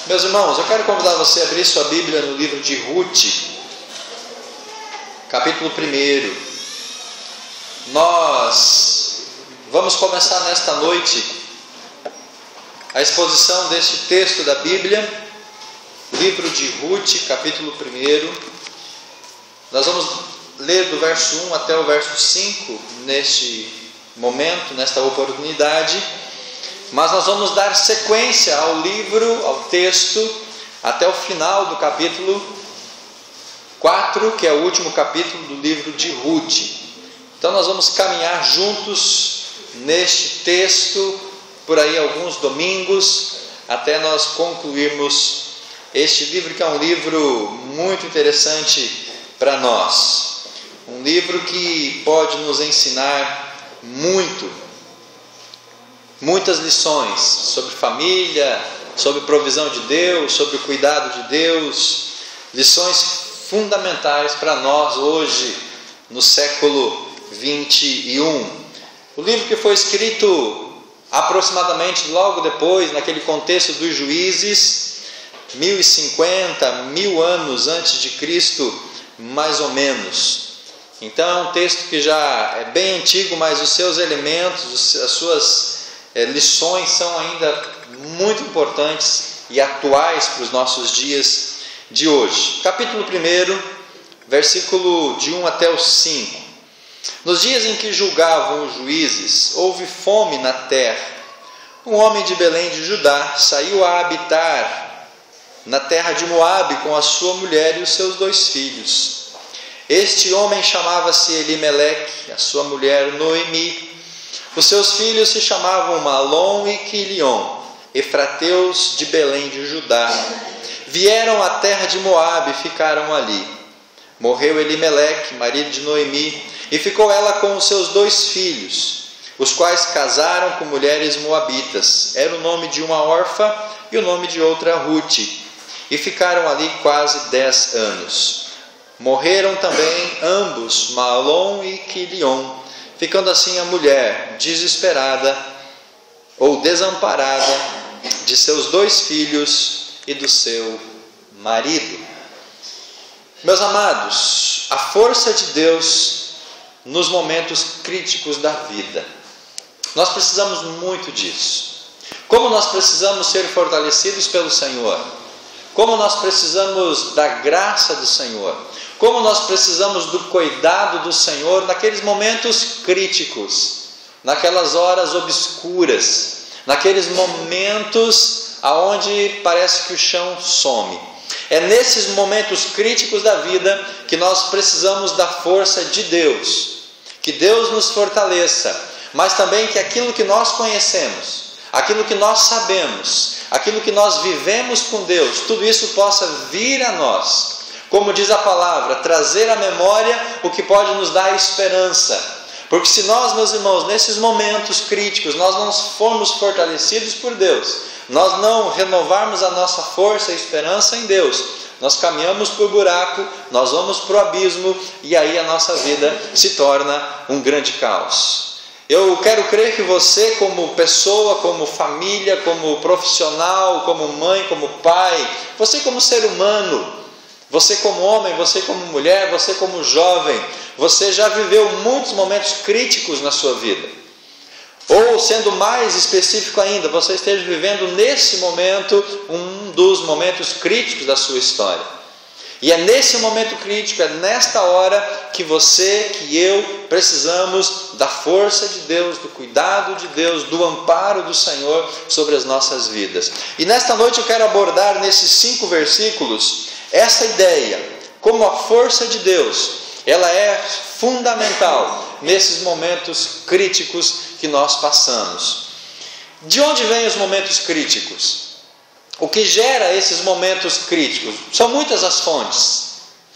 Meus irmãos, eu quero convidar você a abrir sua Bíblia no livro de Ruth, capítulo 1. Nós vamos começar nesta noite a exposição deste texto da Bíblia, livro de Ruth, capítulo 1. Nós vamos ler do verso 1 até o verso 5 neste momento, nesta oportunidade. Mas nós vamos dar sequência ao livro, ao texto, até o final do capítulo 4, que é o último capítulo do livro de Ruth. Então nós vamos caminhar juntos neste texto, por aí alguns domingos, até nós concluirmos este livro, que é um livro muito interessante para nós. Um livro que pode nos ensinar muitas lições sobre família, sobre provisão de Deus, sobre o cuidado de Deus, lições fundamentais para nós hoje, no século 21. O livro que foi escrito aproximadamente logo depois, naquele contexto dos Juízes, 1050, 1000 anos antes de Cristo, mais ou menos. Então é um texto que já é bem antigo, mas os seus elementos, as suas lições são ainda muito importantes e atuais para os nossos dias de hoje. Capítulo 1, versículo de 1 até o 5. Nos dias em que julgavam os juízes, houve fome na terra. Um homem de Belém de Judá saiu a habitar na terra de Moabe com a sua mulher e os seus 2 filhos. Este homem chamava-se Elimeleque, a sua mulher Noemi. Os seus filhos se chamavam Malom e Quilion, efrateus de Belém de Judá. Vieram à terra de Moabe e ficaram ali. Morreu Elimeleque, marido de Noemi, e ficou ela com os seus 2 filhos, os quais casaram com mulheres moabitas. Era o nome de uma órfã e o nome de outra Ruth, e ficaram ali quase 10 anos. Morreram também ambos, Malom e Quilion, ficando assim a mulher desesperada ou desamparada de seus 2 filhos e do seu marido. Meus amados, a força de Deus nos momentos críticos da vida. Nós precisamos muito disso. Como nós precisamos ser fortalecidos pelo Senhor. Como nós precisamos da graça do Senhor. Como nós precisamos do cuidado do Senhor naqueles momentos críticos, naquelas horas obscuras, naqueles momentos aonde parece que o chão some. É nesses momentos críticos da vida que nós precisamos da força de Deus. Que Deus nos fortaleça, mas também que aquilo que nós conhecemos, aquilo que nós sabemos, aquilo que nós vivemos com Deus, tudo isso possa vir a nós. Como diz a palavra, trazer à memória o que pode nos dar esperança. Porque se nós, meus irmãos, nesses momentos críticos, nós não formos fortalecidos por Deus, nós não renovarmos a nossa força e esperança em Deus, nós caminhamos por buraco, nós vamos para o abismo, e aí a nossa vida se torna um grande caos. Eu quero crer que você, como pessoa, como família, como profissional, como mãe, como pai, você como ser humano, você como homem, você como mulher, você como jovem, você já viveu muitos momentos críticos na sua vida. Ou, sendo mais específico ainda, você esteja vivendo nesse momento um dos momentos críticos da sua história. E é nesse momento crítico, é nesta hora que você, que eu, precisamos da força de Deus, do cuidado de Deus, do amparo do Senhor sobre as nossas vidas. E nesta noite eu quero abordar nesses 5 versículos essa ideia, como a força de Deus, ela é fundamental nesses momentos críticos que nós passamos. De onde vêm os momentos críticos? O que gera esses momentos críticos? São muitas as fontes,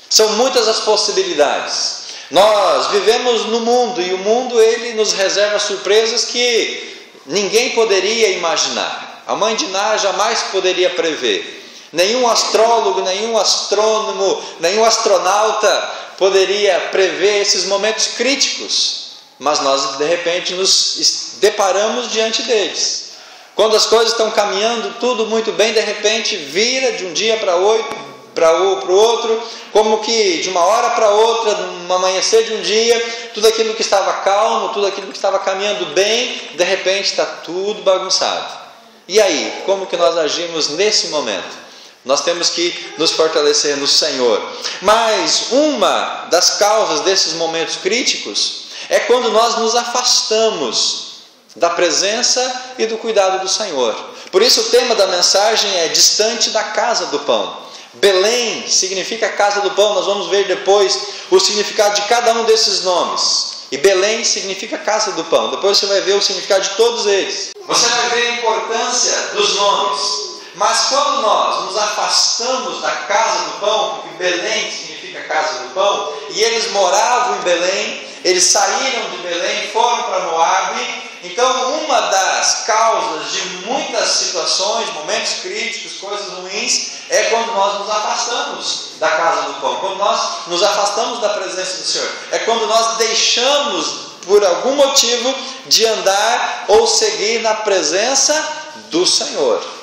são muitas as possibilidades. Nós vivemos no mundo e o mundo ele nos reserva surpresas que ninguém poderia imaginar. A mãe de Ná jamais poderia prever. Nenhum astrólogo, nenhum astrônomo, nenhum astronauta poderia prever esses momentos críticos, mas nós de repente nos deparamos diante deles. Quando as coisas estão caminhando tudo muito bem, de repente vira de um dia para o outro, como que de uma hora para outra, no amanhecer de um dia, tudo aquilo que estava calmo, tudo aquilo que estava caminhando bem, de repente está tudo bagunçado. E aí, como que nós agimos nesse momento? Nós temos que nos fortalecer no Senhor. Mas uma das causas desses momentos críticos é quando nós nos afastamos da presença e do cuidado do Senhor. Por isso o tema da mensagem é distante da casa do pão. Belém significa casa do pão. Nós vamos ver depois o significado de cada um desses nomes. E Belém significa casa do pão. Depois você vai ver o significado de todos eles. Você vai ver a importância dos nomes. Mas quando nós nos afastamos da casa do pão, porque Belém significa casa do pão, e eles moravam em Belém, eles saíram de Belém, foram para Moabe. Então, uma das causas de muitas situações, momentos críticos, coisas ruins, é quando nós nos afastamos da casa do pão, quando nós nos afastamos da presença do Senhor. É quando nós deixamos, por algum motivo, de andar ou seguir na presença do Senhor.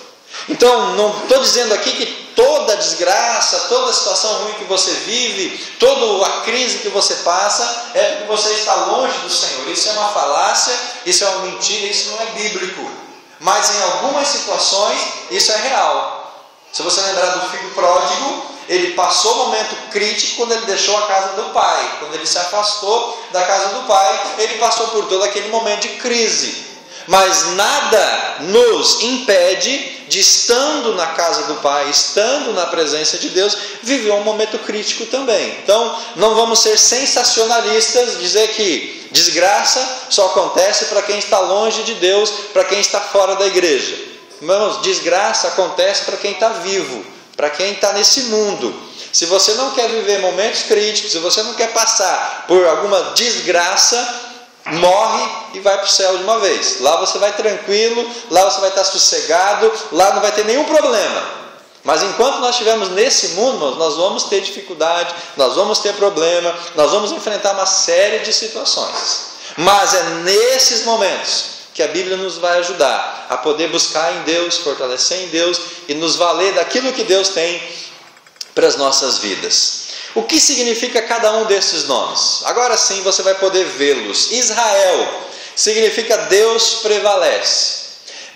Então, não estou dizendo aqui que toda desgraça, toda situação ruim que você vive, toda a crise que você passa, é porque você está longe do Senhor. Isso é uma falácia, isso é uma mentira, isso não é bíblico. Mas em algumas situações, isso é real. Se você lembrar do filho pródigo, ele passou um momento crítico quando ele deixou a casa do pai. Quando ele se afastou da casa do pai, ele passou por todo aquele momento de crise. Mas nada nos impede de, estando na casa do Pai, estando na presença de Deus, viver um momento crítico também. Então, não vamos ser sensacionalistas, dizer que desgraça só acontece para quem está longe de Deus, para quem está fora da igreja. Irmãos, desgraça acontece para quem está vivo, para quem está nesse mundo. Se você não quer viver momentos críticos, se você não quer passar por alguma desgraça, morre e vai para o céu de uma vez. Lá você vai tranquilo, lá você vai estar sossegado, lá não vai ter nenhum problema. Mas enquanto nós estivermos nesse mundo, nós vamos ter dificuldade, nós vamos ter problema, nós vamos enfrentar uma série de situações. Mas é nesses momentos que a Bíblia nos vai ajudar a poder buscar em Deus, fortalecer em Deus e nos valer daquilo que Deus tem para as nossas vidas. O que significa cada um desses nomes? Agora sim você vai poder vê-los. Israel significa Deus prevalece.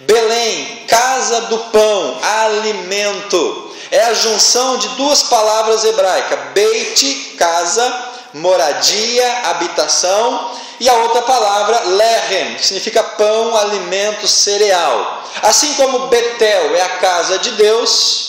Belém, casa do pão, alimento. É a junção de duas palavras hebraicas. Beit, casa, moradia, habitação. E a outra palavra, lehem, que significa pão, alimento, cereal. Assim como Betel é a casa de Deus,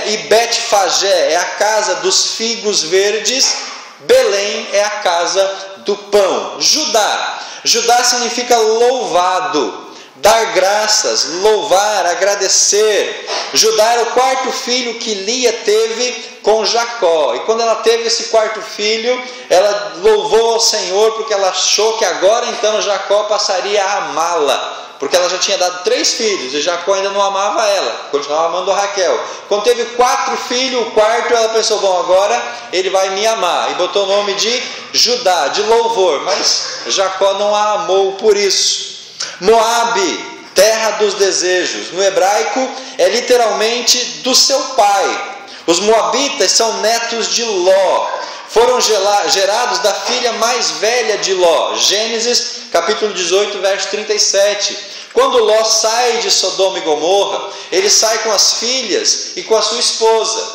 e Bet-Fagé é a casa dos figos verdes, Belém é a casa do pão. Judá significa louvado, dar graças, louvar, agradecer. Judá era o quarto filho que Lia teve com Jacó, e quando ela teve esse quarto filho, ela louvou ao Senhor, porque ela achou que agora então Jacó passaria a amá-la, porque ela já tinha dado 3 filhos, e Jacó ainda não amava ela, continuava amando a Raquel. Quando teve 4 filhos, o quarto ela pensou, bom, agora ele vai me amar, e botou o nome de Judá, de louvor, mas Jacó não a amou por isso. Moabe, terra dos desejos, no hebraico é literalmente do seu pai. Os moabitas são netos de Ló, foram gerados da filha mais velha de Ló. Gênesis capítulo 18, verso 37. Quando Ló sai de Sodoma e Gomorra, ele sai com as filhas e com a sua esposa.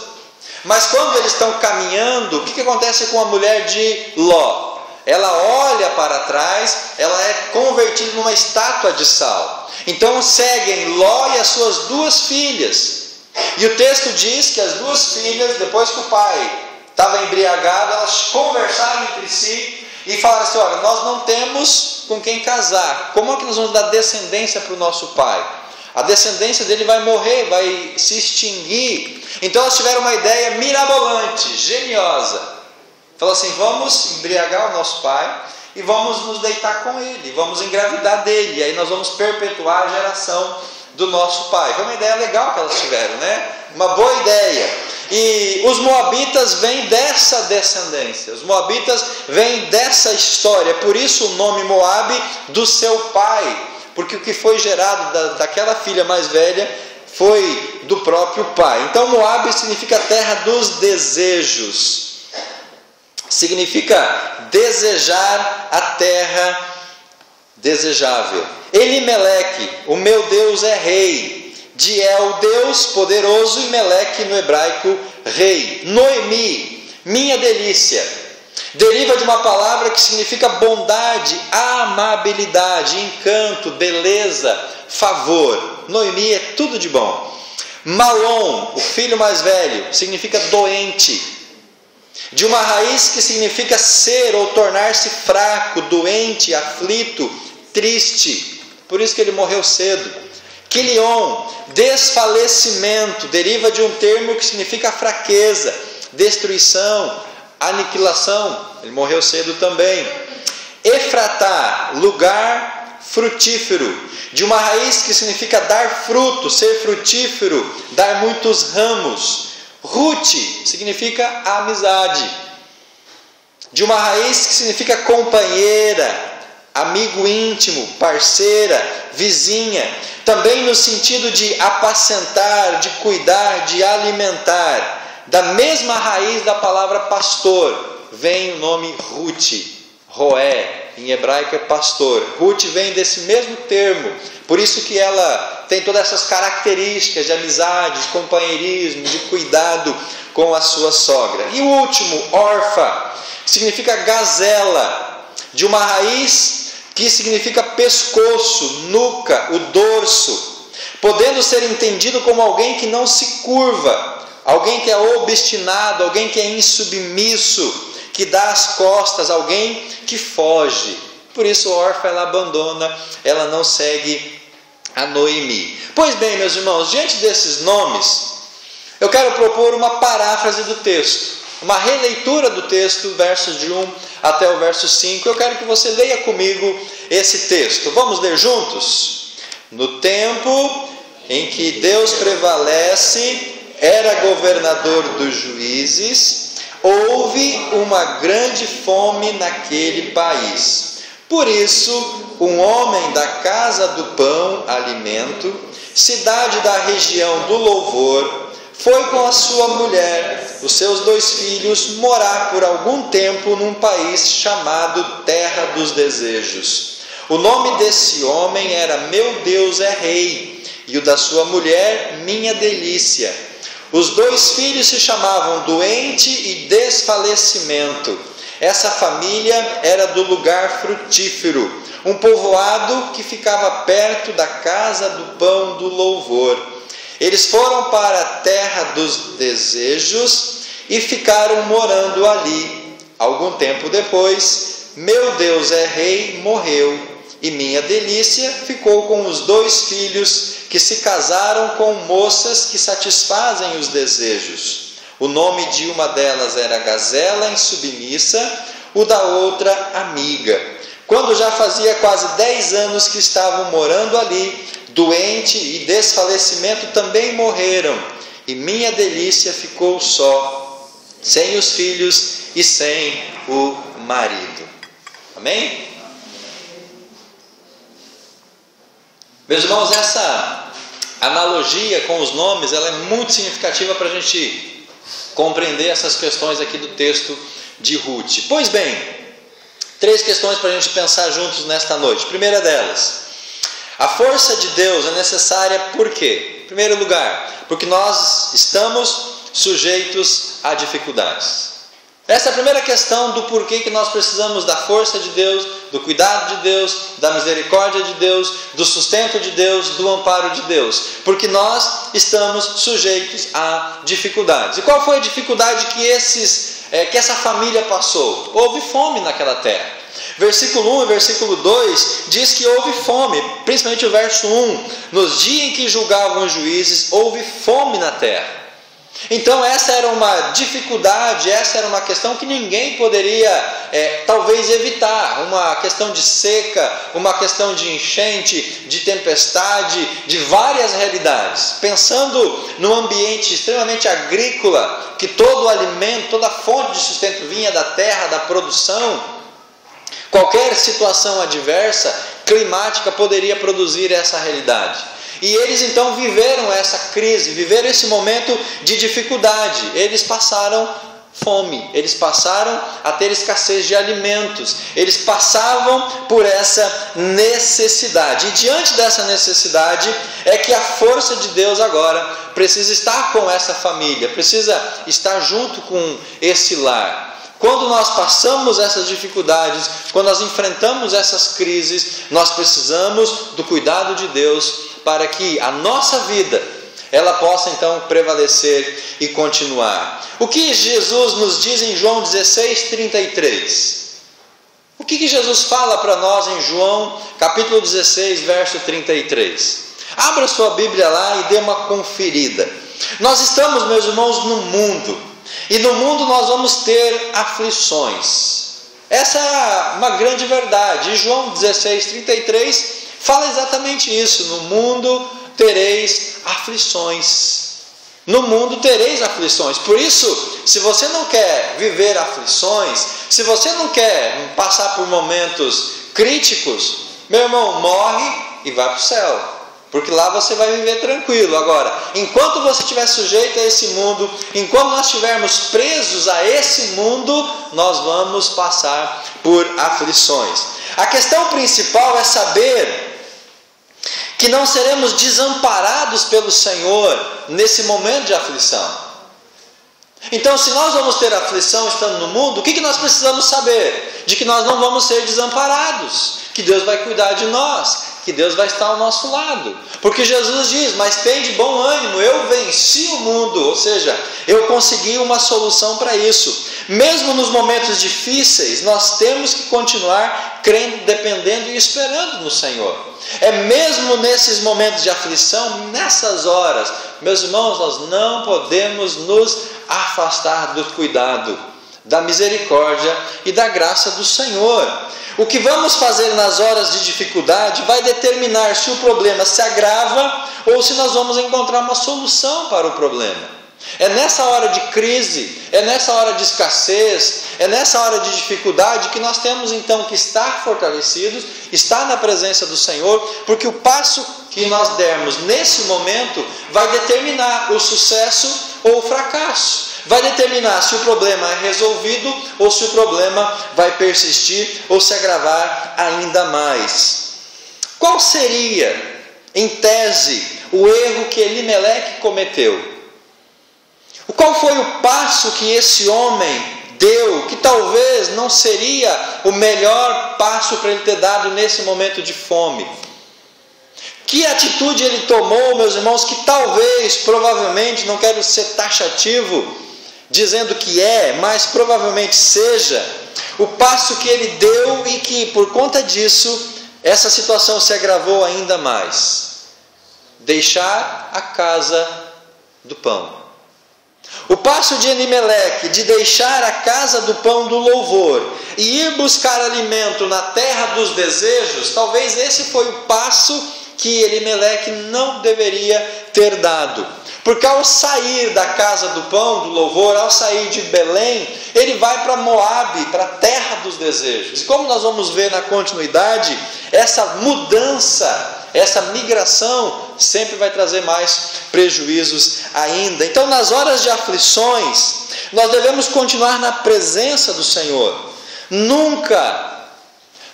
Mas quando eles estão caminhando, o que acontece com a mulher de Ló? Ela olha para trás, ela é convertida numa estátua de sal. Então seguem Ló e as suas 2 filhas. E o texto diz que as 2 filhas, depois que o pai estava embriagado, elas conversaram entre si e falaram assim, olha, nós não temos com quem casar, como é que nós vamos dar descendência para o nosso pai? A descendência dele vai morrer, vai se extinguir. Então elas tiveram uma ideia mirabolante, geniosa. Falou assim, vamos embriagar o nosso pai e vamos nos deitar com ele, vamos engravidar dele, e aí nós vamos perpetuar a geração do nosso pai. Foi uma ideia legal que elas tiveram, Uma boa ideia. E os moabitas vêm dessa descendência, os moabitas vêm dessa história, por isso o nome Moabe do seu pai, porque o que foi gerado daquela filha mais velha foi do próprio pai. Então Moabe significa terra dos desejos, significa desejar a terra desejável. Elimeleque, o meu Deus é rei. De El, Deus poderoso, e Meleque no hebraico, rei. Noemi, minha delícia, deriva de uma palavra que significa bondade, amabilidade, encanto, beleza, favor. Noemi é tudo de bom. Malom, o filho mais velho, significa doente, de uma raiz que significa ser ou tornar-se fraco, doente, aflito, triste. Por isso que ele morreu cedo. Quilion, desfalecimento, deriva de um termo que significa fraqueza, destruição, aniquilação. Ele morreu cedo também. Efratá, lugar frutífero, de uma raiz que significa dar fruto, ser frutífero, dar muitos ramos. Ruth significa amizade, de uma raiz que significa companheira, amigo íntimo, parceira, vizinha, também no sentido de apacentar, de cuidar, de alimentar. Da mesma raiz da palavra pastor vem o nome Ruth, Roé, em hebraico é pastor. Ruth vem desse mesmo termo, por isso que ela tem todas essas características de amizade, de companheirismo, de cuidado com a sua sogra. E o último, Orfa, significa gazela, de uma raiz que significa pescoço, nuca, o dorso, podendo ser entendido como alguém que não se curva, alguém que é obstinado, alguém que é insubmisso, que dá as costas, alguém que foge. Por isso Orfa ela abandona, ela não segue a Noemi. Pois bem, meus irmãos, diante desses nomes, eu quero propor uma paráfrase do texto, uma releitura do texto, versos de 1 até o verso 5. Eu quero que você leia comigo esse texto. Vamos ler juntos? No tempo em que Deus prevalece, era governador dos juízes, houve uma grande fome naquele país. Por isso, um homem da casa do pão, alimento, cidade da região do louvor, foi com a sua mulher, os seus 2 filhos, morar por algum tempo num país chamado Terra dos Desejos. O nome desse homem era Meu Deus é Rei, e o da sua mulher, Minha Delícia. Os 2 filhos se chamavam Doente e Desfalecimento. Essa família era do lugar frutífero, um povoado que ficava perto da casa do pão do louvor. Eles foram para a terra dos desejos e ficaram morando ali. Algum tempo depois, Meu Deus é Rei morreu, e Minha Delícia ficou com os 2 filhos que se casaram com moças que satisfazem os desejos. O nome de uma delas era Gazela insubmissa, o da outra Amiga. Quando já fazia quase 10 anos que estavam morando ali, Doente e Desfalecimento também morreram, e Minha Delícia ficou só, sem os filhos e sem o marido. Amém? Meus irmãos, essa analogia com os nomes, ela é muito significativa para a gente compreender essas questões aqui do texto de Ruth. Pois bem, 3 questões para a gente pensar juntos nesta noite. Primeira delas, a força de Deus é necessária por quê? Em primeiro lugar, porque nós estamos sujeitos a dificuldades. Essa é a primeira questão do porquê que nós precisamos da força de Deus, do cuidado de Deus, da misericórdia de Deus, do sustento de Deus, do amparo de Deus. Porque nós estamos sujeitos a dificuldades. E qual foi a dificuldade que essa família passou? Houve fome naquela terra. Versículo 1 e versículo 2 diz que houve fome, principalmente o verso 1. Nos dias em que julgavam os juízes, houve fome na terra. Então essa era uma dificuldade, essa era uma questão que ninguém poderia talvez evitar. Uma questão de seca, uma questão de enchente, de tempestade, de várias realidades. Pensando num ambiente extremamente agrícola, que todo o alimento, toda a fonte de sustento vinha da terra, da produção. Qualquer situação adversa climática poderia produzir essa realidade. E eles então viveram essa crise, viveram esse momento de dificuldade. Eles passaram fome, eles passaram a ter escassez de alimentos, eles passavam por essa necessidade. E diante dessa necessidade é que a força de Deus agora precisa estar com essa família, precisa estar junto com esse lar. Quando nós passamos essas dificuldades, quando nós enfrentamos essas crises, nós precisamos do cuidado de Deus para que a nossa vida ela possa então prevalecer e continuar. O que Jesus nos diz em João 16:33? O que Jesus fala para nós em João capítulo 16, verso 33? Abra sua Bíblia lá e dê uma conferida. Nós estamos, meus irmãos, no mundo. E no mundo nós vamos ter aflições. Essa é uma grande verdade. E João 16:33 fala exatamente isso. No mundo tereis aflições. No mundo tereis aflições. Por isso, se você não quer viver aflições, se você não quer passar por momentos críticos, meu irmão, morre e vai para o céu. Porque lá você vai viver tranquilo. Agora, enquanto você estiver sujeito a esse mundo, enquanto nós estivermos presos a esse mundo, nós vamos passar por aflições. A questão principal é saber que não seremos desamparados pelo Senhor nesse momento de aflição. Então, se nós vamos ter aflição estando no mundo, o que nós precisamos saber? De que nós não vamos ser desamparados, que Deus vai cuidar de nós, que Deus vai estar ao nosso lado. Porque Jesus diz, mas tem de bom ânimo, eu venci o mundo, ou seja, eu consegui uma solução para isso. Mesmo nos momentos difíceis, nós temos que continuar crendo, dependendo e esperando no Senhor. É mesmo nesses momentos de aflição, nessas horas, meus irmãos, nós não podemos nos afastar do cuidado, da misericórdia e da graça do Senhor. O que vamos fazer nas horas de dificuldade vai determinar se o problema se agrava ou se nós vamos encontrar uma solução para o problema. É nessa hora de crise, é nessa hora de escassez, é nessa hora de dificuldade que nós temos então que estar fortalecidos, estar na presença do Senhor, porque o passo que nós dermos nesse momento vai determinar o sucesso ou o fracasso. Vai determinar se o problema é resolvido ou se o problema vai persistir ou se agravar ainda mais. Qual seria, em tese, o erro que Elimeleque cometeu? Qual foi o passo que esse homem deu, que talvez não seria o melhor passo para ele ter dado nesse momento de fome? Que atitude ele tomou, meus irmãos, que talvez, provavelmente, não quero ser taxativo, dizendo que mas provavelmente seja o passo que ele deu e que, por conta disso, essa situação se agravou ainda mais. Deixar a casa do pão. O passo de Elimeleque de deixar a casa do pão do louvor e ir buscar alimento na terra dos desejos, talvez esse foi o passo que Elimeleque não deveria ter dado. Porque ao sair da casa do pão do louvor, ao sair de Belém, ele vai para Moabe, para a terra dos desejos. E como nós vamos ver na continuidade, essa mudança, essa migração sempre vai trazer mais prejuízos ainda. Então, nas horas de aflições, nós devemos continuar na presença do Senhor. Nunca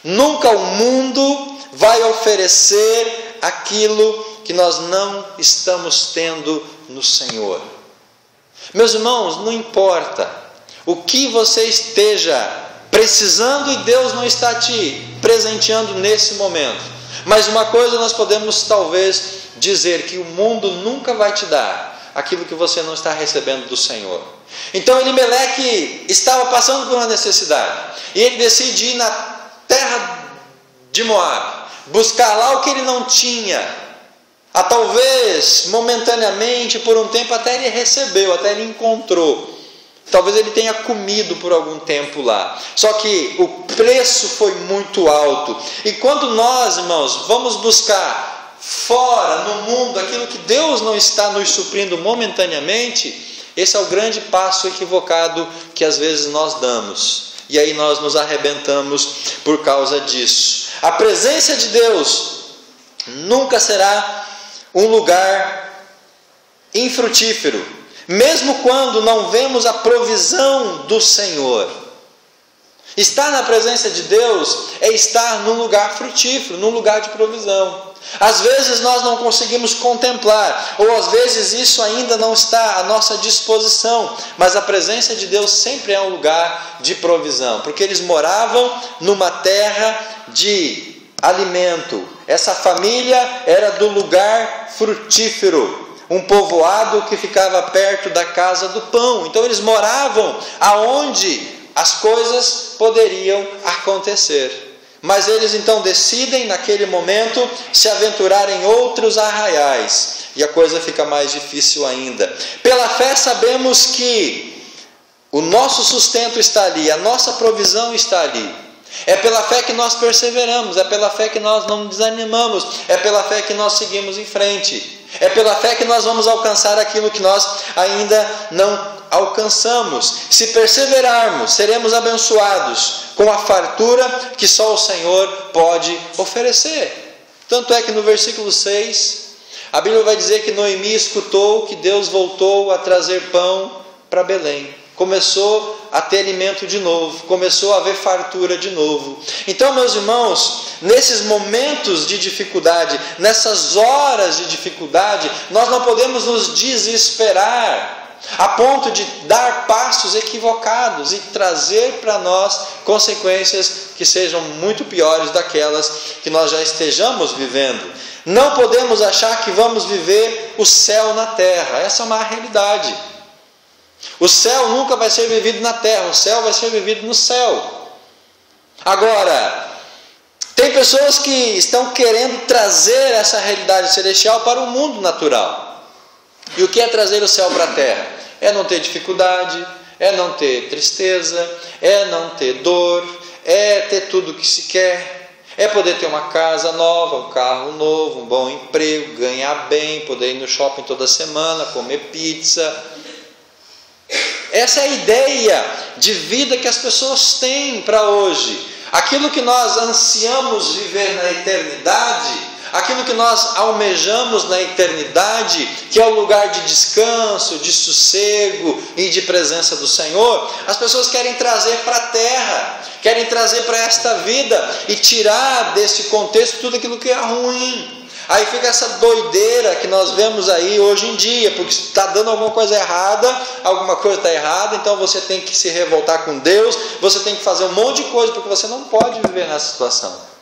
o mundo vai oferecer aquilo que nós não estamos tendo no Senhor. Meus irmãos, não importa o que você esteja precisando e Deus não está te presenteando nesse momento. Mas uma coisa nós podemos talvez dizer, que o mundo nunca vai te dar aquilo que você não está recebendo do Senhor. Então Elimeleque estava passando por uma necessidade, e ele decide ir na terra de Moabe, buscar lá o que ele não tinha. Talvez momentaneamente, por um tempo, até ele recebeu, até ele encontrou. Talvez ele tenha comido por algum tempo lá. Só que o preço foi muito alto. E quando nós, irmãos, vamos buscar fora, no mundo, aquilo que Deus não está nos suprindo momentaneamente, esse é o grande passo equivocado que às vezes nós damos. e aí nós nos arrebentamos por causa disso. A presença de Deus nunca será um lugar infrutífero, mesmo quando não vemos a provisão do Senhor. Estar na presença de Deus é estar num lugar frutífero, num lugar de provisão. Às vezes nós não conseguimos contemplar, ou às vezes isso ainda não está à nossa disposição, mas a presença de Deus sempre é um lugar de provisão, porque eles moravam numa terra de alimento. Essa família era do lugar frutífero, um povoado que ficava perto da casa do pão. Então eles moravam aonde as coisas poderiam acontecer. Mas eles então decidem naquele momento se aventurar em outros arraiais, e a coisa fica mais difícil ainda. Pela fé sabemos que o nosso sustento está ali, a nossa provisão está ali. É pela fé que nós perseveramos, é pela fé que nós não desanimamos, é pela fé que nós seguimos em frente. É pela fé que nós vamos alcançar aquilo que nós ainda não alcançamos. Se perseverarmos, seremos abençoados com a fartura que só o Senhor pode oferecer. Tanto é que no versículo 6, a Bíblia vai dizer que Noemi escutou que Deus voltou a trazer pão para Belém. Começou a ter alimento de novo, começou a haver fartura de novo. Então, meus irmãos, nesses momentos de dificuldade, nessas horas de dificuldade, nós não podemos nos desesperar a ponto de dar passos equivocados e trazer para nós consequências que sejam muito piores daquelas que nós já estejamos vivendo. Não podemos achar que vamos viver o céu na terra. Essa é uma realidade. O céu nunca vai ser vivido na terra, o céu vai ser vivido no céu. Agora, tem pessoas que estão querendo trazer essa realidade celestial para o mundo natural. E o que é trazer o céu para a terra? É não ter dificuldade, é não ter tristeza, é não ter dor, é ter tudo o que se quer, é poder ter uma casa nova, um carro novo, um bom emprego, ganhar bem, poder ir no shopping toda semana, comer pizza. Essa é a ideia de vida que as pessoas têm para hoje. Aquilo que nós ansiamos viver na eternidade, aquilo que nós almejamos na eternidade, que é o lugar de descanso, de sossego e de presença do Senhor, as pessoas querem trazer para a terra, querem trazer para esta vida e tirar desse contexto tudo aquilo que é ruim. Aí fica essa doideira que nós vemos aí hoje em dia, porque está dando alguma coisa errada, alguma coisa está errada, então você tem que se revoltar com Deus, você tem que fazer um monte de coisa, porque você não pode viver nessa situação.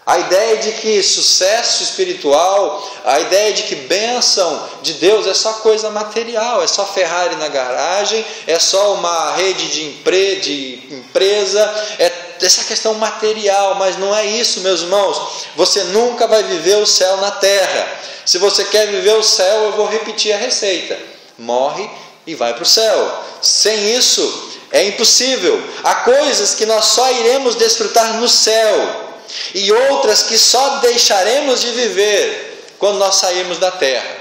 A ideia de que sucesso espiritual, a ideia de que bênção de Deus é só coisa material, é só Ferrari na garagem, é só uma rede de empresa, é essa questão material, mas não é isso, meus irmãos. Você nunca vai viver o céu na terra. Se você quer viver o céu, eu vou repetir a receita: morre e vai para o céu. Sem isso é impossível. Há coisas que nós só iremos desfrutar no céu e outras que só deixaremos de viver quando nós sairmos da terra.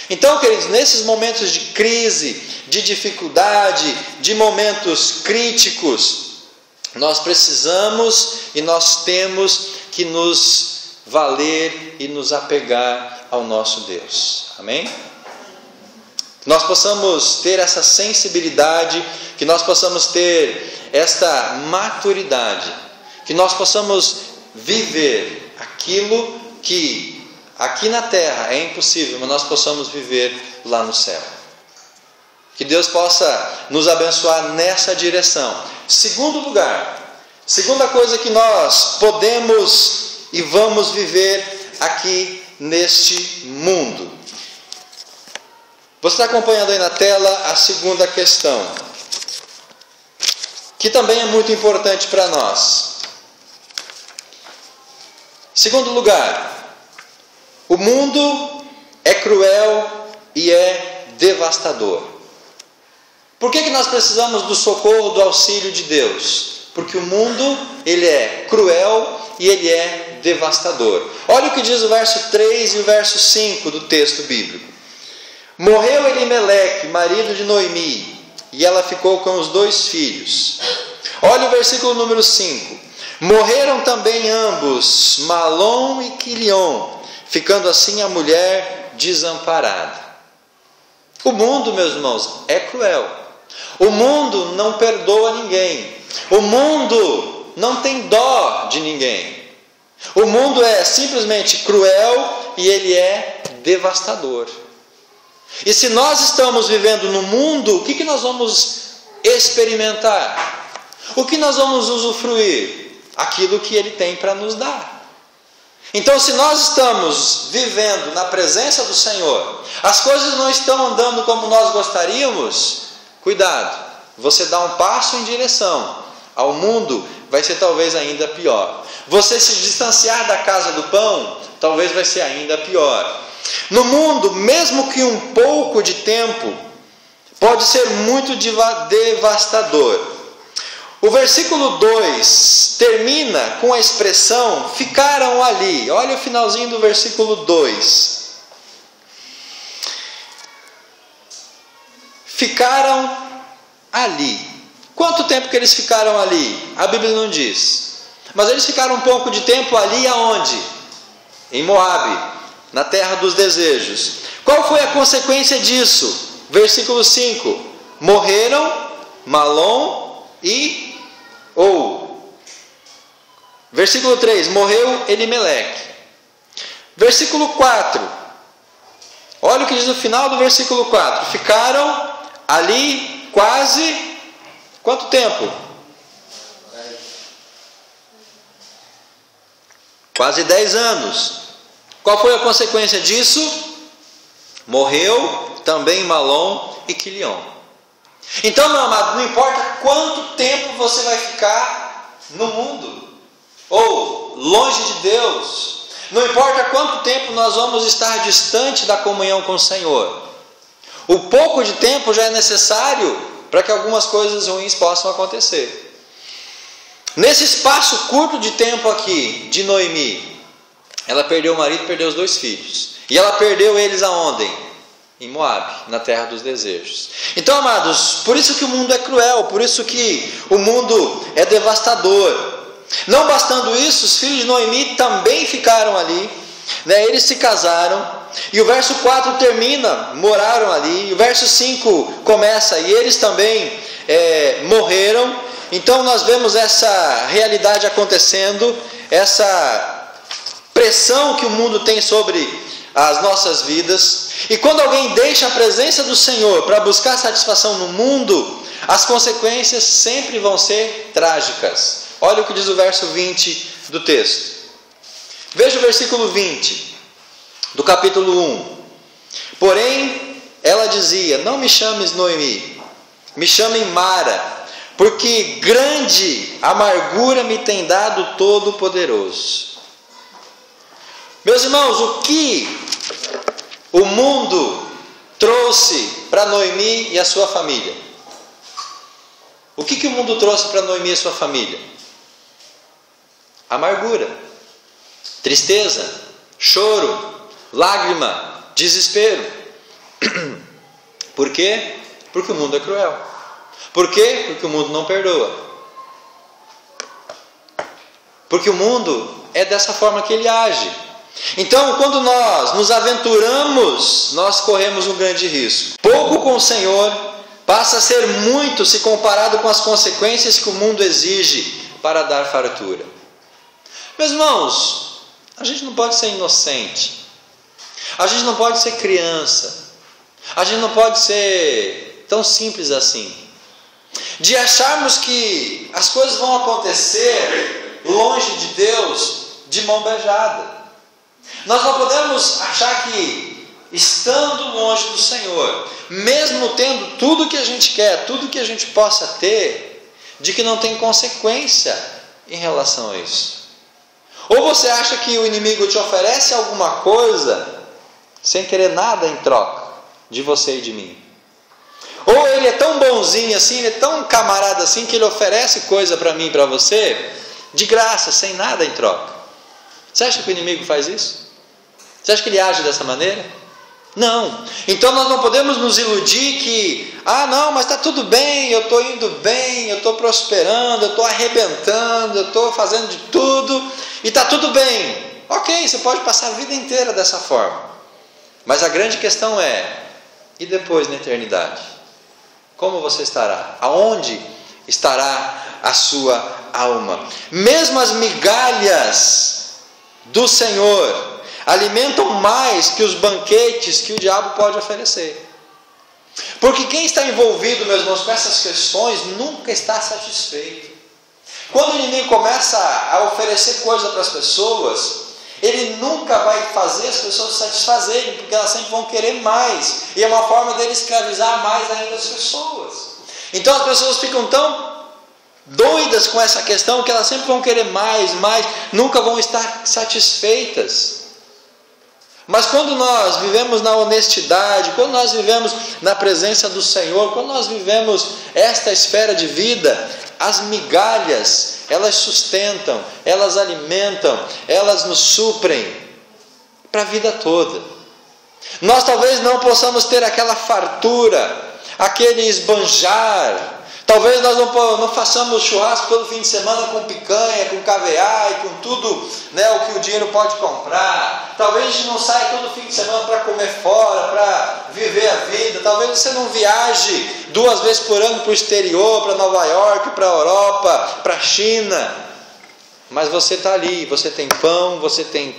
Então, queridos, nesses momentos de crise, de dificuldade, de momentos críticos, nós precisamos e nós temos que nos valer e nos apegar ao nosso Deus. Amém? Que nós possamos ter essa sensibilidade, que nós possamos ter esta maturidade, que nós possamos viver aquilo que aqui na terra é impossível, mas nós possamos viver lá no céu. Que Deus possa nos abençoar nessa direção. Segundo lugar, segunda coisa que nós podemos e vamos viver aqui neste mundo. Você está acompanhando aí na tela a segunda questão, que também é muito importante para nós. Segundo lugar, o mundo é cruel e é devastador. Por que nós precisamos do socorro, do auxílio de Deus? Porque o mundo, ele é cruel e ele é devastador. Olha o que diz o verso 3 e o verso 5 do texto bíblico. Morreu Elimeleque, marido de Noemi, e ela ficou com os 2 filhos. Olha o versículo número 5. Morreram também ambos, Malom e Quilion, ficando assim a mulher desamparada. O mundo, meus irmãos, é cruel. O mundo não perdoa ninguém. O mundo não tem dó de ninguém. O mundo é simplesmente cruel e ele é devastador. E se nós estamos vivendo no mundo, o que nós vamos experimentar? O que nós vamos usufruir? Aquilo que ele tem para nos dar. Então, se nós estamos vivendo na presença do Senhor, as coisas não estão andando como nós gostaríamos, cuidado, você dá um passo em direção ao mundo, vai ser talvez ainda pior. Você se distanciar da casa do pão, talvez vai ser ainda pior. No mundo, mesmo que um pouco de tempo, pode ser muito devastador. O versículo 2 termina com a expressão ficaram ali. Olha o finalzinho do versículo 2. Ficaram ali. Quanto tempo que eles ficaram ali? A Bíblia não diz. Mas eles ficaram um pouco de tempo ali aonde? Em Moabe, na terra dos desejos. Qual foi a consequência disso? Versículo 5. Morreram Malom e versículo 3, morreu Elimeleque. Versículo 4, olha o que diz no final do versículo 4. Ficaram ali quase, quanto tempo? Quase 10 anos. Qual foi a consequência disso? Morreu também Malom e Quilion. Então, meu amado, não importa quanto tempo você vai ficar no mundo, ou longe de Deus, não importa quanto tempo nós vamos estar distante da comunhão com o Senhor, o pouco de tempo já é necessário para que algumas coisas ruins possam acontecer. Nesse espaço curto de tempo aqui, de Noemi, ela perdeu o marido e perdeu os 2 filhos, e ela perdeu eles aonde? Em Moabe, na terra dos desejos. Então, amados, por isso que o mundo é cruel, por isso que o mundo é devastador. Não bastando isso, os filhos de Noemi também ficaram ali, né? Eles se casaram, e o verso 4 termina, moraram ali, e o verso 5 começa, e eles também morreram. Então nós vemos essa realidade acontecendo, essa pressão que o mundo tem sobre as nossas vidas. E quando alguém deixa a presença do Senhor para buscar satisfação no mundo, as consequências sempre vão ser trágicas. Olha o que diz o verso 20 do texto. Veja o versículo 20 do capítulo 1. Porém, ela dizia: não me chames Noemi, me chame Mara, porque grande amargura me tem dado o Todo-Poderoso. Meus irmãos, o que o mundo trouxe para Noemi e a sua família? O que o mundo trouxe para Noemi e a sua família? Amargura, tristeza, choro, lágrima, desespero. Por quê? Porque o mundo é cruel. Por quê? Porque o mundo não perdoa. Porque o mundo é dessa forma que ele age. Então, quando nós nos aventuramos, nós corremos um grande risco. Pouco com o Senhor passa a ser muito se comparado com as consequências que o mundo exige para dar fartura. Meus irmãos, a gente não pode ser inocente. A gente não pode ser criança. A gente não pode ser tão simples assim, de acharmos que as coisas vão acontecer longe de Deus de mão beijada. Nós não podemos achar que, estando longe do Senhor, mesmo tendo tudo que a gente quer, tudo que a gente possa ter, de que não tem consequência em relação a isso. Ou você acha que o inimigo te oferece alguma coisa sem querer nada em troca de você e de mim? Ou ele é tão bonzinho assim, ele é tão camarada assim, que ele oferece coisa para mim e para você de graça, sem nada em troca? Você acha que o inimigo faz isso? Você acha que ele age dessa maneira? Não. Então nós não podemos nos iludir que, não, mas está tudo bem, eu estou indo bem, eu estou prosperando, eu estou arrebentando, eu estou fazendo de tudo e está tudo bem. Ok, você pode passar a vida inteira dessa forma. Mas a grande questão é, e depois na eternidade? Como você estará? Aonde estará a sua alma? Mesmo as migalhas do Senhor alimentam mais que os banquetes que o diabo pode oferecer. Porque quem está envolvido, meus irmãos, com essas questões nunca está satisfeito. Quando o inimigo começa a oferecer coisa para as pessoas, ele nunca vai fazer as pessoas se satisfazerem, porque elas sempre vão querer mais, e é uma forma dele escravizar mais ainda as pessoas. Então as pessoas ficam tão doidas com essa questão que elas sempre vão querer mais, nunca vão estar satisfeitas. Mas quando nós vivemos na honestidade, quando nós vivemos na presença do Senhor, quando nós vivemos esta esfera de vida, as migalhas, elas sustentam, elas alimentam, elas nos suprem para a vida toda. Nós talvez não possamos ter aquela fartura, aquele esbanjar. Talvez nós não façamos churrasco todo fim de semana com picanha, com caviar e com tudo, o que o dinheiro pode comprar. Talvez a gente não saia todo fim de semana para comer fora, para viver a vida. Talvez você não viaje 2 vezes por ano para o exterior, para Nova York, para a Europa, para a China. Mas você está ali, você tem pão, você tem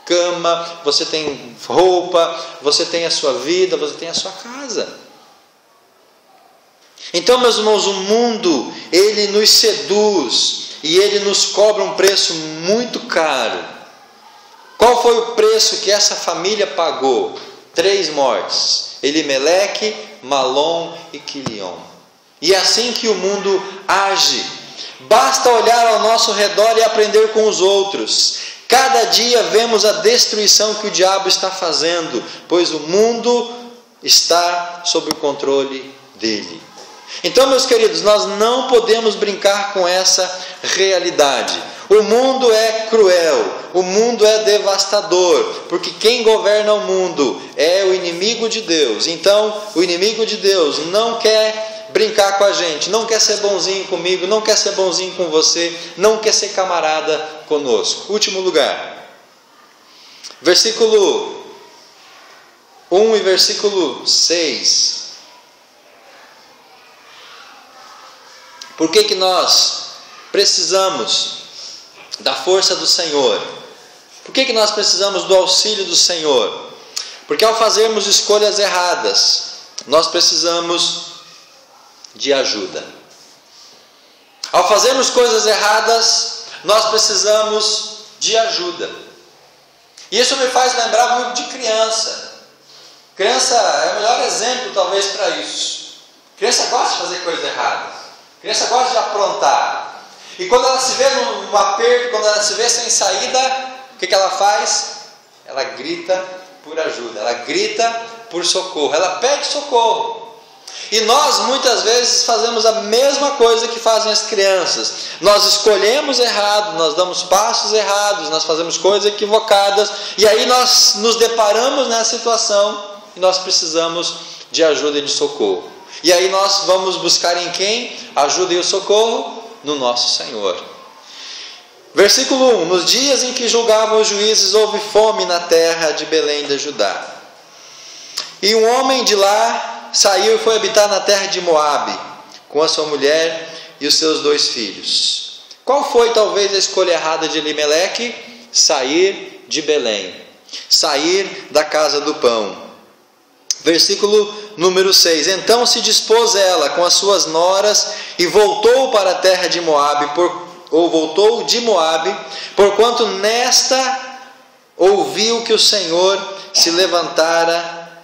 cama, você tem roupa, você tem a sua vida, você tem a sua casa. Então, meus irmãos, o mundo, ele nos seduz e ele nos cobra um preço muito caro. Qual foi o preço que essa família pagou? 3 mortes: Elimeleque, Malom e Quilion. E é assim que o mundo age. Basta olhar ao nosso redor e aprender com os outros. Cada dia vemos a destruição que o diabo está fazendo, pois o mundo está sob o controle dele. Então, meus queridos, nós não podemos brincar com essa realidade. O mundo é cruel, o mundo é devastador, porque quem governa o mundo é o inimigo de Deus. Então, o inimigo de Deus não quer brincar com a gente, não quer ser bonzinho comigo, não quer ser bonzinho com você, não quer ser camarada conosco. Último lugar, versículo 1 e versículo 6. Por que nós precisamos da força do Senhor? Por que nós precisamos do auxílio do Senhor? Porque ao fazermos escolhas erradas, nós precisamos de ajuda. Ao fazermos coisas erradas, nós precisamos de ajuda. E isso me faz lembrar muito de criança. Criança é o melhor exemplo talvez para isso. Criança gosta de fazer coisas erradas. Criança gosta de aprontar. E quando ela se vê num aperto, quando ela se vê sem saída, o que ela faz? Ela grita por ajuda, ela grita por socorro, ela pede socorro. E nós muitas vezes fazemos a mesma coisa que fazem as crianças. Nós escolhemos errado, nós damos passos errados, nós fazemos coisas equivocadas, e aí nós nos deparamos nessa situação e nós precisamos de ajuda e de socorro. E aí nós vamos buscar em quem? Ajuda e o socorro? No nosso Senhor. Versículo 1. Nos dias em que julgavam os juízes, houve fome na terra de Belém de Judá. E um homem de lá saiu e foi habitar na terra de Moabe, com a sua mulher e os seus 2 filhos. Qual foi talvez a escolha errada de Elimeleque? Sair de Belém. Sair da casa do pão. Versículo número 6. Então se dispôs ela com as suas noras e voltou para a terra de Moabe, voltou de Moabe, porquanto nesta ouviu que o Senhor se levantara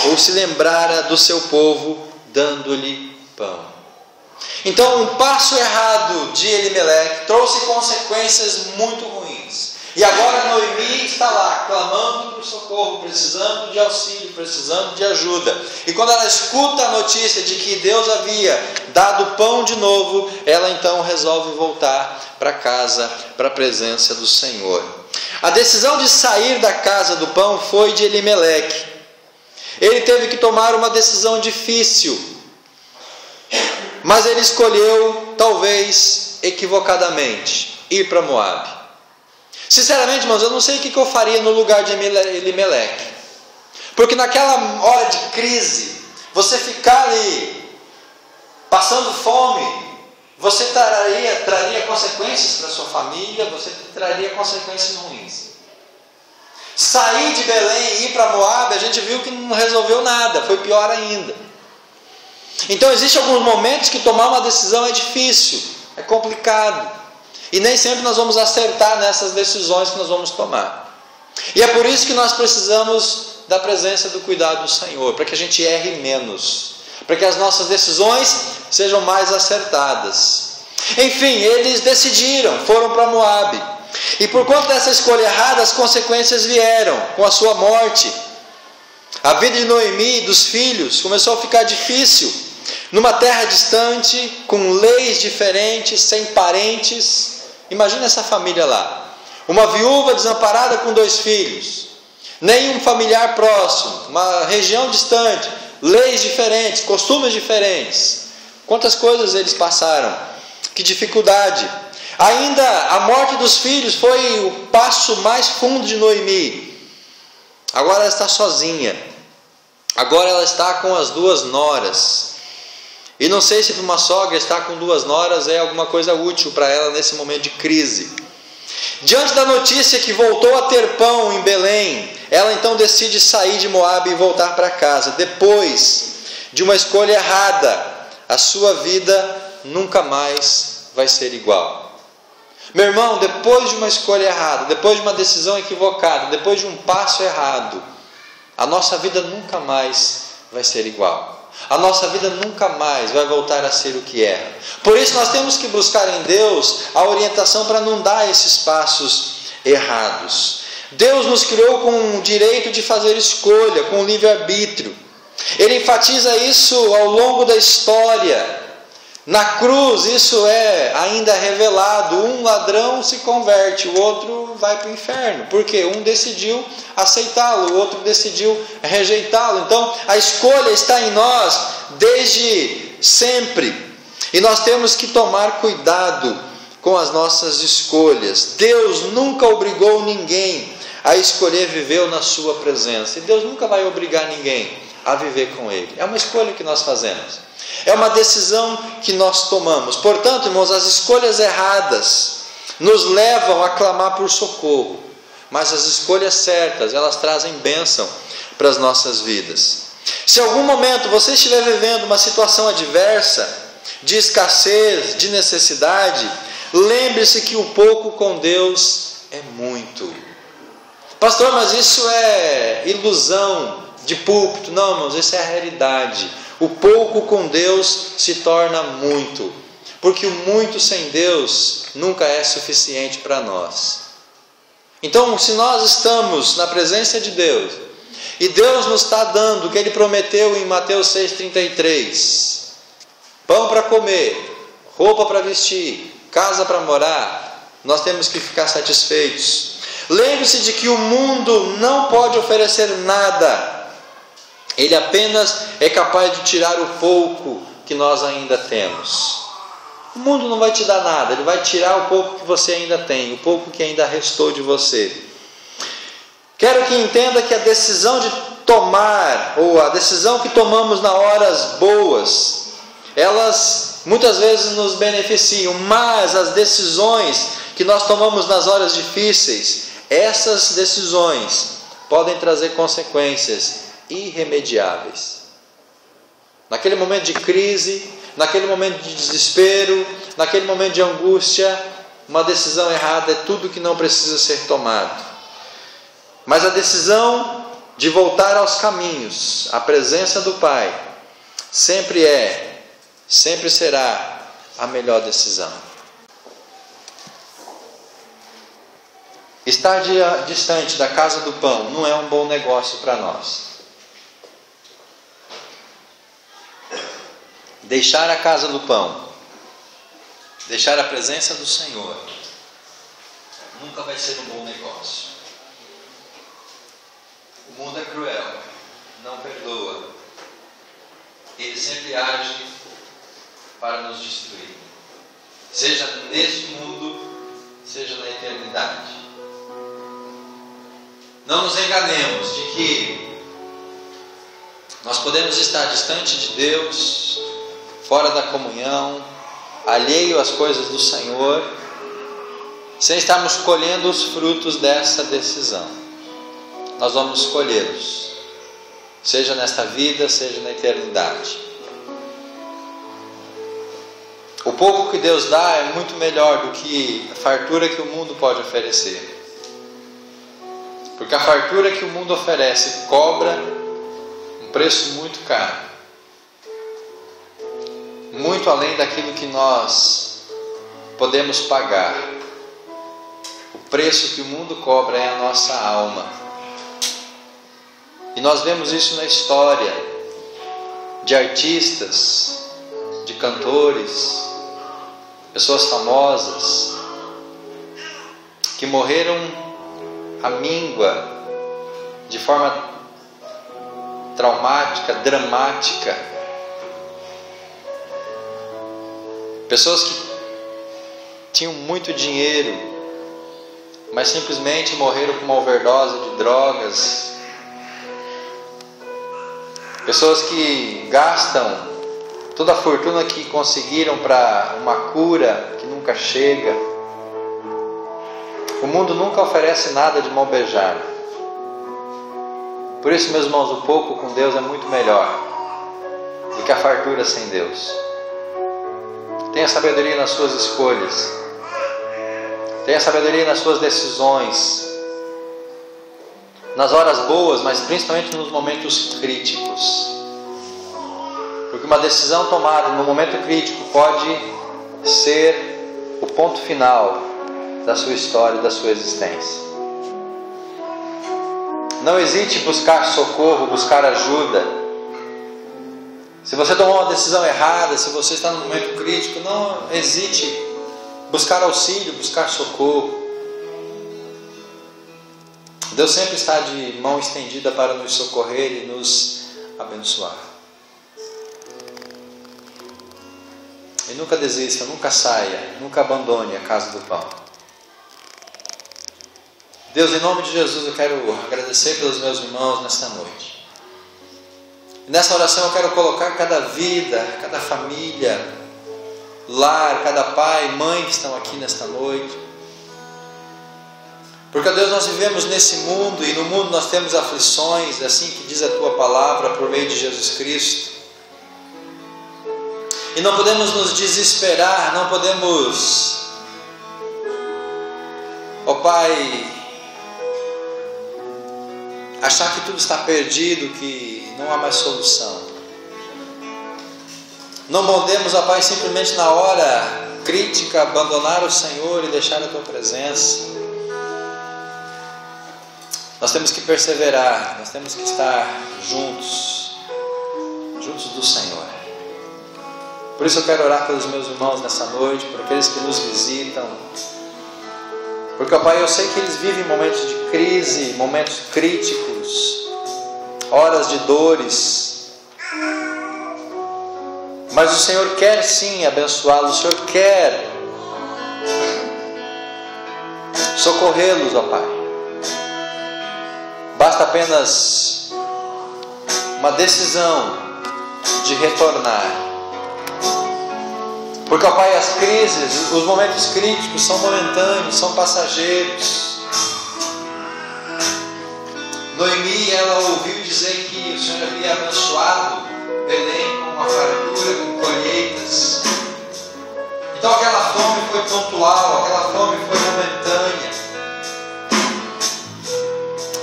ou se lembrara do seu povo, dando-lhe pão. Então um passo errado de Elimeleque trouxe consequências muito ruins. E agora Noemi está lá, clamando por socorro, precisando de auxílio, precisando de ajuda. E quando ela escuta a notícia de que Deus havia dado pão de novo, ela então resolve voltar para casa, para a presença do Senhor. A decisão de sair da casa do pão foi de Elimeleque. Ele teve que tomar uma decisão difícil, mas ele escolheu, talvez equivocadamente, ir para Moabe. Sinceramente, irmãos, eu não sei o que eu faria no lugar de Elimeleque, porque naquela hora de crise, você ficar ali passando fome, você traria consequências para a sua família, você traria consequências ruins. Sair de Belém e ir para Moabe, a gente viu que não resolveu nada, foi pior ainda. Então existem alguns momentos que tomar uma decisão é difícil, é complicado, e nem sempre nós vamos acertar nessas decisões que nós vamos tomar. E é por isso que nós precisamos da presença do cuidado do Senhor, para que a gente erre menos, para que as nossas decisões sejam mais acertadas. Enfim, eles decidiram, foram para Moabe. E por conta dessa escolha errada, as consequências vieram com a sua morte. A vida de Noemi e dos filhos começou a ficar difícil. Numa terra distante, com leis diferentes, sem parentes. Imagina essa família lá. Uma viúva desamparada com 2 filhos. Nenhum familiar próximo. Uma região distante. Leis diferentes, costumes diferentes. Quantas coisas eles passaram. Que dificuldade. Ainda a morte dos filhos foi o passo mais fundo de Noemi. Agora ela está sozinha. Agora ela está com as 2 noras. E não sei se para uma sogra estar com 2 noras é alguma coisa útil para ela nesse momento de crise. Diante da notícia que voltou a ter pão em Belém, ela então decide sair de Moabe e voltar para casa. Depois de uma escolha errada, a sua vida nunca mais vai ser igual. Meu irmão, depois de uma escolha errada, depois de uma decisão equivocada, depois de um passo errado, a nossa vida nunca mais vai ser igual. A nossa vida nunca mais vai voltar a ser o que era. Por isso nós temos que buscar em Deus a orientação para não dar esses passos errados. Deus nos criou com o direito de fazer escolha, com o livre-arbítrio. Ele enfatiza isso ao longo da história. Na cruz isso é ainda revelado. Um ladrão se converte, o outro vai para o inferno. Porque um decidiu aceitá-lo, o outro decidiu rejeitá-lo. Então a escolha está em nós desde sempre. E nós temos que tomar cuidado com as nossas escolhas. Deus nunca obrigou ninguém a escolher viver na sua presença. E Deus nunca vai obrigar ninguém a viver com Ele. É uma escolha que nós fazemos. É uma decisão que nós tomamos. Portanto, irmãos, as escolhas erradas nos levam a clamar por socorro. Mas as escolhas certas, elas trazem bênção para as nossas vidas. Se em algum momento você estiver vivendo uma situação adversa, de escassez, de necessidade, lembre-se que o pouco com Deus é muito. Pastor, mas isso é ilusão de púlpito. Não, irmãos, isso é a realidade. O pouco com Deus se torna muito, porque o muito sem Deus nunca é suficiente para nós. Então, se nós estamos na presença de Deus, e Deus nos está dando o que Ele prometeu em Mateus 6,33, pão para comer, roupa para vestir, casa para morar, nós temos que ficar satisfeitos. Lembre-se de que o mundo não pode oferecer nada. Ele apenas é capaz de tirar o pouco que nós ainda temos. O mundo não vai te dar nada, ele vai tirar o pouco que você ainda tem, o pouco que ainda restou de você. Quero que entenda que a decisão de tomar, ou a decisão que tomamos nas horas boas, elas muitas vezes nos beneficiam, mas as decisões que nós tomamos nas horas difíceis, essas decisões podem trazer consequências irremediáveis. Naquele momento de crise, naquele momento de desespero, naquele momento de angústia, uma decisão errada é tudo que não precisa ser tomado. Mas a decisão de voltar aos caminhos, à presença do Pai, sempre será a melhor decisão. Estar distante da casa do pão não é um bom negócio para nós. Deixar a casa do pão, deixar a presença do Senhor, nunca vai ser um bom negócio. O mundo é cruel, não perdoa. Ele sempre age para nos destruir, seja neste mundo, seja na eternidade. Não nos enganemos de que nós podemos estar distante de Deus, fora da comunhão, alheio às coisas do Senhor, sem estarmos colhendo os frutos dessa decisão. Nós vamos colhê-los, seja nesta vida, seja na eternidade. O pouco que Deus dá é muito melhor do que a fartura que o mundo pode oferecer. Porque a fartura que o mundo oferece cobra um preço muito caro, muito além daquilo que nós podemos pagar. O preço que o mundo cobra é a nossa alma. E nós vemos isso na história de artistas, de cantores, pessoas famosas que morreram à míngua, de forma traumática, dramática. Pessoas que tinham muito dinheiro, mas simplesmente morreram com uma overdose de drogas. Pessoas que gastam toda a fortuna que conseguiram para uma cura que nunca chega. O mundo nunca oferece nada de mão beijada. Por isso, meus irmãos, o pouco com Deus é muito melhor do que a fartura sem Deus. Tenha sabedoria nas suas escolhas. Tenha sabedoria nas suas decisões. Nas horas boas, mas principalmente nos momentos críticos. Porque uma decisão tomada no momento crítico pode ser o ponto final da sua história e da sua existência. Não hesite em buscar socorro, buscar ajuda. Se você tomou uma decisão errada, se você está num momento crítico, não hesite em buscar auxílio, buscar socorro. Deus sempre está de mão estendida para nos socorrer e nos abençoar. E nunca desista, nunca saia, nunca abandone a casa do pão. Deus, em nome de Jesus, eu quero agradecer pelos meus irmãos nesta noite. E nessa oração eu quero colocar cada vida, cada família, lar, cada pai, mãe que estão aqui nesta noite. Porque, Deus, nós vivemos nesse mundo e no mundo nós temos aflições, assim que diz a Tua palavra por meio de Jesus Cristo. E não podemos nos desesperar, não podemos, ó Pai, achar que tudo está perdido, que não há mais solução. Não podemos, ó Pai, simplesmente na hora crítica abandonar o Senhor e deixar a Tua presença. Nós temos que perseverar, nós temos que estar juntos do Senhor. Por isso eu quero orar pelos meus irmãos nessa noite, por aqueles que nos visitam. Porque, ó Pai, eu sei que eles vivem momentos de crise, momentos críticos, horas de dores. Mas o Senhor quer sim abençoá-los, o Senhor quer socorrê-los, ó Pai. Basta apenas uma decisão de retornar. Porque, ó Pai, as crises, os momentos críticos são momentâneos, são passageiros. Noemi, ela ouviu dizer que o Senhor havia abençoado Belém com uma fartura, com colheitas. Então aquela fome foi pontual, aquela fome foi momentânea.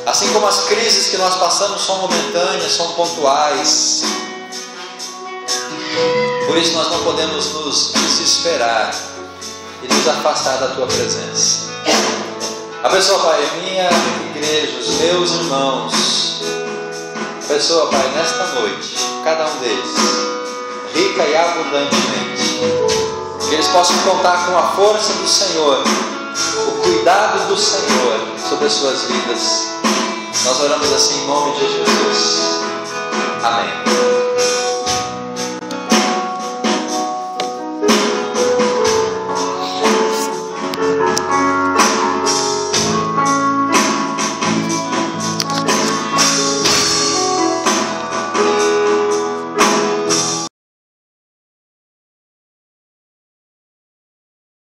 Assim como as crises que nós passamos são momentâneas, são pontuais. Por isso nós não podemos nos desesperar e nos afastar da Tua presença. Abençoa, Pai, a minha igreja, os meus irmãos. Abençoa, Pai, nesta noite, cada um deles, rica e abundantemente. Que eles possam contar com a força do Senhor, o cuidado do Senhor sobre as suas vidas. Nós oramos assim em nome de Jesus. Amém.